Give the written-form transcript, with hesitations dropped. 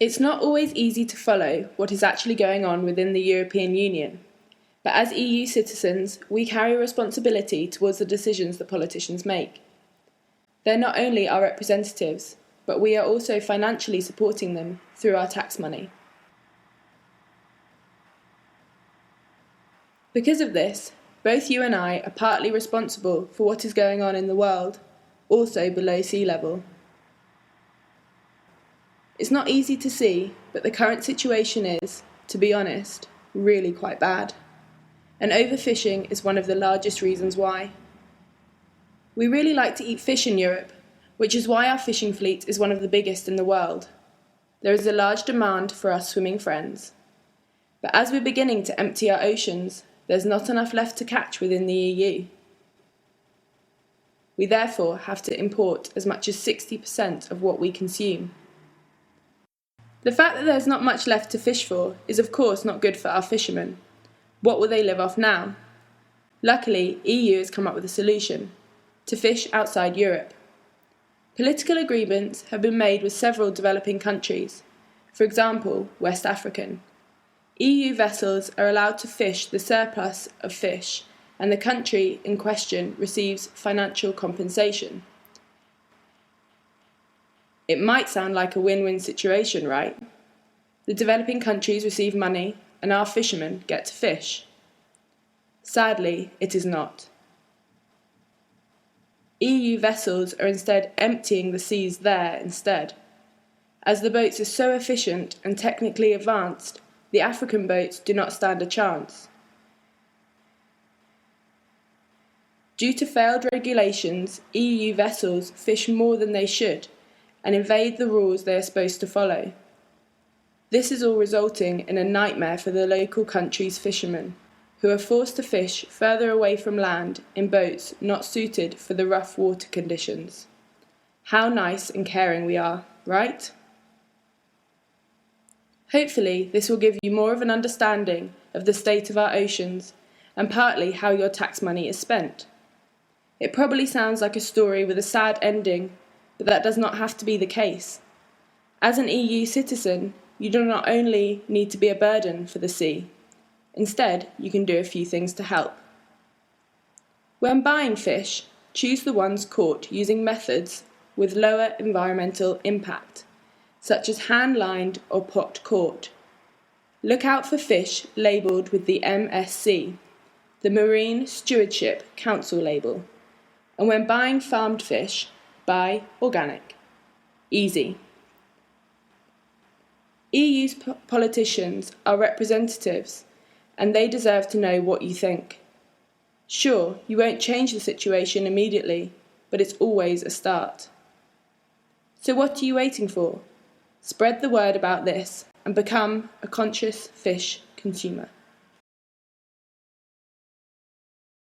It's not always easy to follow what is actually going on within the European Union, but as EU citizens, we carry a responsibility towards the decisions that politicians make. They're not only our representatives, but we are also financially supporting them through our tax money. Because of this, both you and I are partly responsible for what is going on in the world, also below sea level. It's not easy to see, but the current situation is, to be honest, really quite bad. And overfishing is one of the largest reasons why. We really like to eat fish in Europe, which is why our fishing fleet is one of the biggest in the world. There is a large demand for our swimming friends. But as we're beginning to empty our oceans, there's not enough left to catch within the EU. We therefore have to import as much as 60% of what we consume. The fact that there's not much left to fish for is of course not good for our fishermen. What will they live off now? Luckily, EU has come up with a solution: to fish outside Europe. Political agreements have been made with several developing countries, for example, West African. EU vessels are allowed to fish the surplus of fish, and the country in question receives financial compensation. It might sound like a win-win situation, right? The developing countries receive money, and our fishermen get to fish. Sadly, it is not. EU vessels are instead emptying the seas there instead. As the boats are so efficient and technically advanced, the African boats do not stand a chance. Due to failed regulations, EU vessels fish more than they should and invade the rules they are supposed to follow. This is all resulting in a nightmare for the local country's fishermen, who are forced to fish further away from land in boats not suited for the rough water conditions. How nice and caring we are, right? Hopefully, this will give you more of an understanding of the state of our oceans and partly how your tax money is spent. It probably sounds like a story with a sad ending, but that does not have to be the case. As an EU citizen, you do not only need to be a burden for the sea. Instead, you can do a few things to help. When buying fish, choose the ones caught using methods with lower environmental impact, such as hand-lined or pot caught. Look out for fish labelled with the MSC, the Marine Stewardship Council label. And when buying farmed fish, buy organic. Easy. EU's politicians are representatives, and they deserve to know what you think. Sure, you won't change the situation immediately, but it's always a start. So what are you waiting for? Spread the word about this and become a conscious fish consumer.